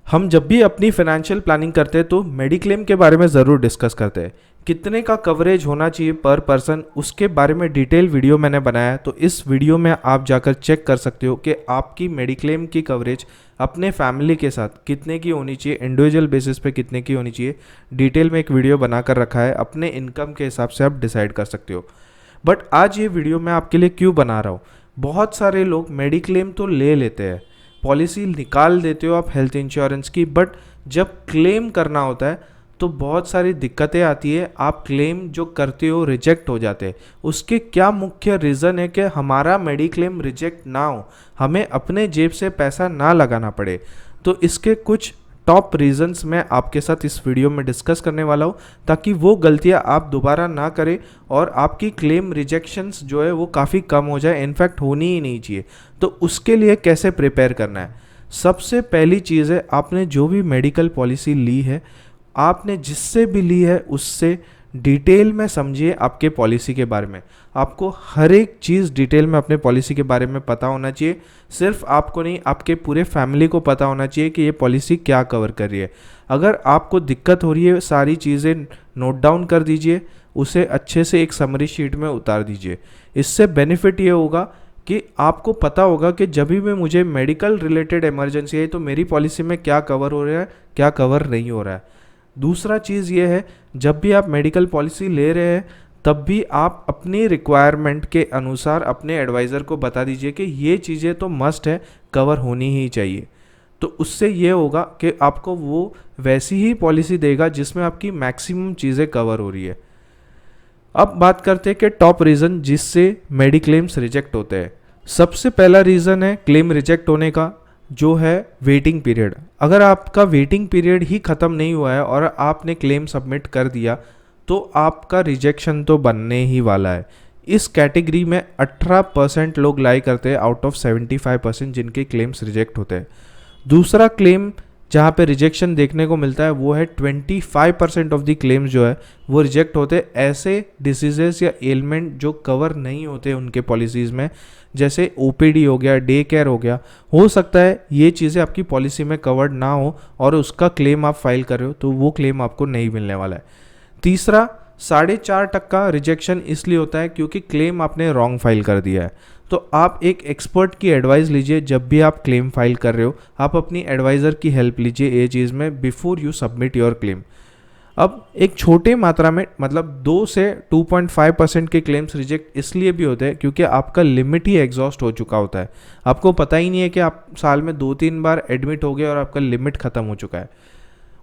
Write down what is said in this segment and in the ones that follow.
हम जब भी अपनी फाइनेंशियल प्लानिंग करते हैं तो मेडिक्लेम के बारे में ज़रूर डिस्कस करते हैं। कितने का कवरेज होना चाहिए पर पर्सन, उसके बारे में डिटेल वीडियो मैंने बनाया है। तो इस वीडियो में आप जाकर चेक कर सकते हो कि आपकी मेडिक्लेम की कवरेज अपने फैमिली के साथ कितने की होनी चाहिए, इंडिविजुअल बेसिस पे कितने की होनी चाहिए। डिटेल में एक वीडियो बनाकर रखा है, अपने इनकम के हिसाब से आप डिसाइड कर सकते हो। बट आज ये वीडियो मैं आपके लिए क्यों बना रहा हूँ, बहुत सारे लोग मेडिक्लेम तो ले लेते हैं, पॉलिसी निकाल देते हो आप हेल्थ इंश्योरेंस की, बट जब क्लेम करना होता है तो बहुत सारी दिक्कतें आती है। आप क्लेम जो करते हो रिजेक्ट हो जाते हैं। उसके क्या मुख्य रीज़न है कि हमारा मेडिक्लेम रिजेक्ट ना हो, हमें अपने जेब से पैसा ना लगाना पड़े। तो इसके कुछ टॉप रीजंस मैं आपके साथ इस वीडियो में डिस्कस करने वाला हूँ, ताकि वो गलतियाँ आप दोबारा ना करें और आपकी क्लेम रिजेक्शंस जो है वो काफ़ी कम हो जाए, इनफैक्ट होनी ही नहीं चाहिए। तो उसके लिए कैसे प्रिपेयर करना है, सबसे पहली चीज़ है, आपने जो भी मेडिकल पॉलिसी ली है, आपने जिससे भी ली है उससे डिटेल में समझिए आपके पॉलिसी के बारे में। आपको हर एक चीज़ डिटेल में अपने पॉलिसी के बारे में पता होना चाहिए। सिर्फ आपको नहीं, आपके पूरे फैमिली को पता होना चाहिए कि ये पॉलिसी क्या कवर कर रही है। अगर आपको दिक्कत हो रही है, सारी चीज़ें नोट डाउन कर दीजिए, उसे अच्छे से एक समरी शीट में उतार दीजिए। इससे बेनिफिट ये होगा कि आपको पता होगा कि जब भी मुझे मेडिकल रिलेटेड इमरजेंसी है तो मेरी पॉलिसी में क्या कवर हो रहा है, क्या कवर नहीं हो रहा है। दूसरा चीज़ ये है, जब भी आप मेडिकल पॉलिसी ले रहे हैं तब भी आप अपनी रिक्वायरमेंट के अनुसार अपने एडवाइज़र को बता दीजिए कि ये चीज़ें तो मस्ट है, कवर होनी ही चाहिए। तो उससे ये होगा कि आपको वो वैसी ही पॉलिसी देगा जिसमें आपकी मैक्सिमम चीज़ें कवर हो रही है। अब बात करते हैं कि टॉप रीज़न जिससे मेडिक्लेम्स रिजेक्ट होते हैं। सबसे पहला रीज़न है क्लेम रिजेक्ट होने का, जो है वेटिंग पीरियड। अगर आपका वेटिंग पीरियड ही ख़त्म नहीं हुआ है और आपने क्लेम सबमिट कर दिया तो आपका रिजेक्शन तो बनने ही वाला है। इस कैटेगरी में 18% लोग लाई करते हैं आउट ऑफ 75% जिनके क्लेम्स रिजेक्ट होते हैं। दूसरा क्लेम जहाँ पे रिजेक्शन देखने को मिलता है वो है 25% ऑफ द क्लेम्स जो है वो रिजेक्ट होते हैं ऐसे डिसीजेस या एलिमेंट जो कवर नहीं होते उनके पॉलिसीज़ में, जैसे ओपीडी हो गया, डे केयर हो गया। हो सकता है ये चीज़ें आपकी पॉलिसी में कवर्ड ना हो और उसका क्लेम आप फाइल कर रहे हो तो वो क्लेम आपको नहीं मिलने वाला है। तीसरा, 4.5% रिजेक्शन इसलिए होता है क्योंकि क्लेम आपने रॉन्ग फाइल कर दिया है। तो आप एक एक्सपर्ट की एडवाइस लीजिए जब भी आप क्लेम फाइल कर रहे हो। आप अपनी एडवाइज़र की हेल्प लीजिए ये चीज़ में before you submit your claim. अब एक छोटे मात्रा में, मतलब 2 से 2.5% के क्लेम्स रिजेक्ट इसलिए भी होते हैं क्योंकि आपका लिमिट ही एग्जॉस्ट हो चुका होता है। आपको पता ही नहीं है कि आप साल में 2-3 बार एडमिट हो गए और आपका लिमिट ख़त्म हो चुका है।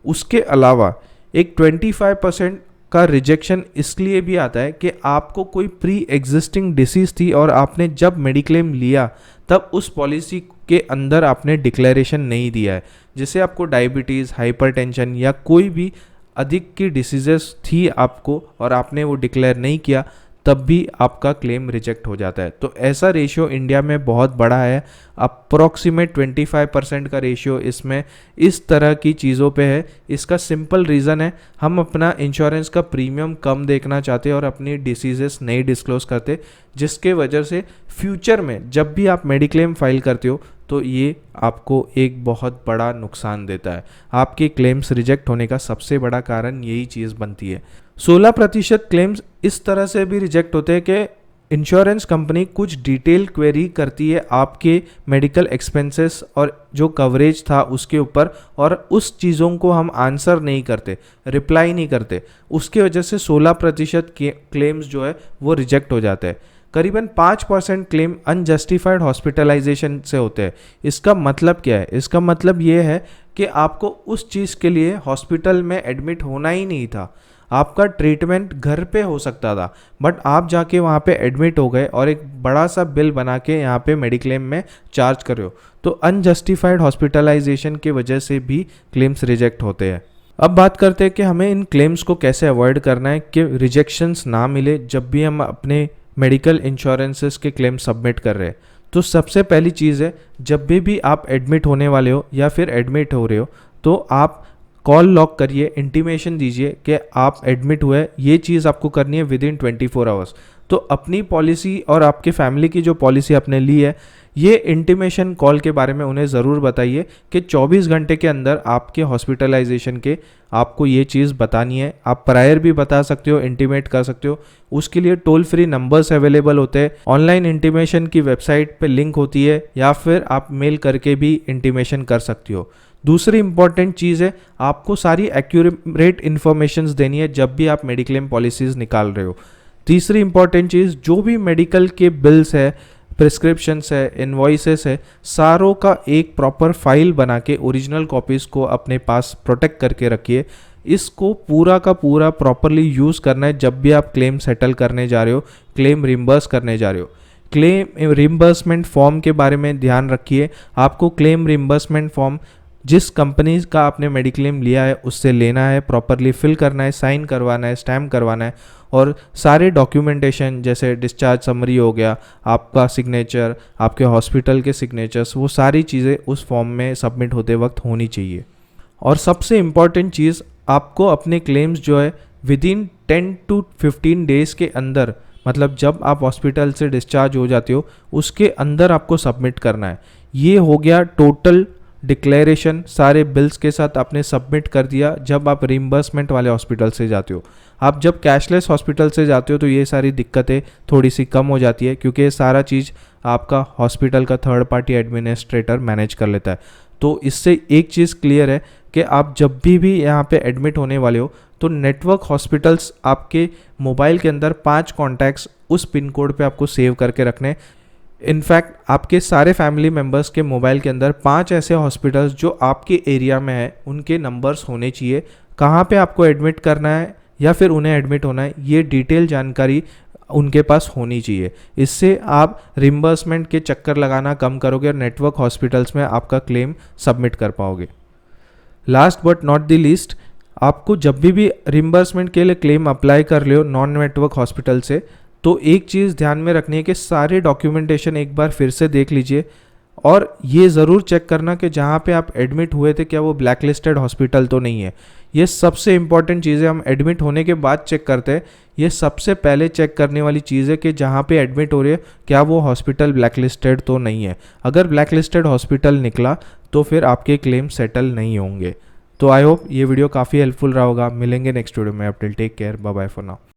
उसके अलावा एक 25% का रिजेक्शन इसलिए भी आता है कि आपको कोई प्री एग्जिस्टिंग डिसीज़ थी और आपने जब मेडिक्लेम लिया तब उस पॉलिसी के अंदर आपने डिक्लेरेशन नहीं दिया है। जैसे आपको डायबिटीज़, हाइपरटेंशन या कोई भी अधिक की डिसीजेस थी आपको और आपने वो डिक्लेयर नहीं किया, तब भी आपका क्लेम रिजेक्ट हो जाता है। तो ऐसा रेशियो इंडिया में बहुत बड़ा है, अप्रॉक्सीमेट 25% का रेशियो इसमें इस तरह की चीज़ों पे है। इसका सिंपल रीज़न है, हम अपना इंश्योरेंस का प्रीमियम कम देखना चाहते हैं और अपनी डिसीजेस नहीं डिस्क्लोज करते, जिसके वजह से फ्यूचर में जब भी आप मेडिक्लेम फाइल करते हो तो ये आपको एक बहुत बड़ा नुकसान देता है। आपके क्लेम्स रिजेक्ट होने का सबसे बड़ा कारण यही चीज़ बनती है। 16% क्लेम्स इस तरह से भी रिजेक्ट होते हैं कि इंश्योरेंस कंपनी कुछ डिटेल क्वेरी करती है आपके मेडिकल एक्सपेंसेस और जो कवरेज था उसके ऊपर, और उस चीज़ों को हम आंसर नहीं करते, रिप्लाई नहीं करते। उसके वजह से 16% के क्लेम्स जो है वो रिजेक्ट हो जाते हैं। करीबन 5% क्लेम अनजस्टिफाइड हॉस्पिटलाइजेशन से होते हैं। इसका मतलब क्या है? इसका मतलब ये है कि आपको उस चीज़ के लिए हॉस्पिटल में एडमिट होना ही नहीं था, आपका ट्रीटमेंट घर पे हो सकता था, बट आप जाके वहाँ पे एडमिट हो गए और एक बड़ा सा बिल बना के यहाँ पे मेडिक्लेम में चार्ज कर रहे हो। तो अनजस्टिफाइड हॉस्पिटलाइजेशन की वजह से भी क्लेम्स रिजेक्ट होते हैं। अब बात करते हैं कि हमें इन क्लेम्स को कैसे अवॉइड करना है कि रिजेक्शंस ना मिले जब भी हम अपने मेडिकल इंश्योरेंसेस के क्लेम सबमिट कर रहे हैं। तो सबसे पहली चीज़ है, जब भी आप एडमिट होने वाले हो या फिर एडमिट हो रहे हो तो आप कॉल लॉक करिए, इंटीमेशन दीजिए कि आप एडमिट हुए। ये चीज़ आपको करनी है विद इन 24 आवर्स। तो अपनी पॉलिसी और आपके फैमिली की जो पॉलिसी आपने ली है, ये इंटीमेशन कॉल के बारे में उन्हें ज़रूर बताइए कि 24 घंटे के अंदर आपके हॉस्पिटलाइजेशन के आपको ये चीज़ बतानी है। आप प्रायर भी बता सकते हो, इंटीमेट कर सकते हो। उसके लिए टोल फ्री नंबर्स अवेलेबल होते हैं, ऑनलाइन इंटीमेशन की वेबसाइट पे लिंक होती है, या फिर आप मेल करके भी इंटीमेशन कर सकती हो। दूसरी इंपॉर्टेंट चीज़ है, आपको सारी एक्यूरेट इन्फॉर्मेशंस देनी है जब भी आप मेडिक्लेम पॉलिसीज़ निकाल रहे हो। तीसरी इंपॉर्टेंट चीज़, जो भी मेडिकल के बिल्स है, प्रिस्क्रिप्शंस है, इनवॉइसेस है, सारों का एक प्रॉपर फाइल बना के ओरिजिनल कॉपीज़ को अपने पास प्रोटेक्ट करके रखिए। इसको पूरा का पूरा प्रॉपरली यूज़ करना है जब भी आप क्लेम सेटल करने जा रहे हो, क्लेम रिम्बर्स करने जा रहे हो। क्लेम रिम्बर्समेंट फॉर्म के बारे में ध्यान रखिए। आपको क्लेम रिम्बर्समेंट फॉर्म जिस कंपनी का आपने मेडिक्लेम लिया है उससे लेना है, प्रॉपरली फिल करना है, साइन करवाना है, स्टैम्प करवाना है, और सारे डॉक्यूमेंटेशन जैसे डिस्चार्ज समरी हो गया, आपका सिग्नेचर, आपके हॉस्पिटल के सिग्नेचर्स, वो सारी चीज़ें उस फॉर्म में सबमिट होते वक्त होनी चाहिए। और सबसे इम्पॉर्टेंट चीज़, आपको अपने क्लेम्स जो है विदिन 10 to 15 डेज़ के अंदर, मतलब जब आप हॉस्पिटल से डिस्चार्ज हो जाते हो उसके अंदर आपको सबमिट करना है। ये हो गया टोटल डिक्लेरेशन, सारे बिल्स के साथ आपने सबमिट कर दिया जब आप रिम्बर्समेंट वाले हॉस्पिटल से जाते हो। आप जब कैशलेस हॉस्पिटल से जाते हो तो ये सारी दिक्कतें थोड़ी सी कम हो जाती है, क्योंकि ये सारा चीज़ आपका हॉस्पिटल का थर्ड पार्टी एडमिनिस्ट्रेटर मैनेज कर लेता है। तो इससे एक चीज़ क्लियर है कि आप जब भी यहाँ पे एडमिट होने वाले हो तो नेटवर्क हॉस्पिटल्स आपके मोबाइल के अंदर 5 कॉन्टैक्ट्स उस पिन कोड पे आपको सेव करके रखने। इनफैक्ट आपके सारे फैमिली मेम्बर्स के मोबाइल के अंदर 5 ऐसे हॉस्पिटल्स जो आपके एरिया में है उनके नंबर्स होने चाहिए। कहाँ पे आपको एडमिट करना है या फिर उन्हें एडमिट होना है, ये डिटेल जानकारी उनके पास होनी चाहिए। इससे आप रिम्बर्समेंट के चक्कर लगाना कम करोगे और नेटवर्क हॉस्पिटल्स में आपका क्लेम सबमिट कर पाओगे। Last but not the least, आपको जब भी रिम्बर्समेंट के लिए क्लेम अप्लाई कर रहे हो नॉन नेटवर्क हॉस्पिटल से, तो एक चीज़ ध्यान में रखनी है कि सारे डॉक्यूमेंटेशन एक बार फिर से देख लीजिए, और ये ज़रूर चेक करना कि जहाँ पे आप एडमिट हुए थे क्या वो ब्लैक लिस्टेड हॉस्पिटल तो नहीं है। ये सबसे इंपॉर्टेंट चीज़ है, हम एडमिट होने के बाद चेक करते हैं। ये सबसे पहले चेक करने वाली चीज़ है कि जहाँ पे एडमिट हो रही है क्या वो हॉस्पिटल ब्लैक लिस्टेड तो नहीं है। अगर ब्लैक लिस्टेड हॉस्पिटल निकला तो फिर आपके क्लेम सेटल नहीं होंगे। तो आई होप ये वीडियो काफ़ी हेल्पफुल रहा होगा। मिलेंगे नेक्स्ट वीडियो में। अब till take care, bye bye for now.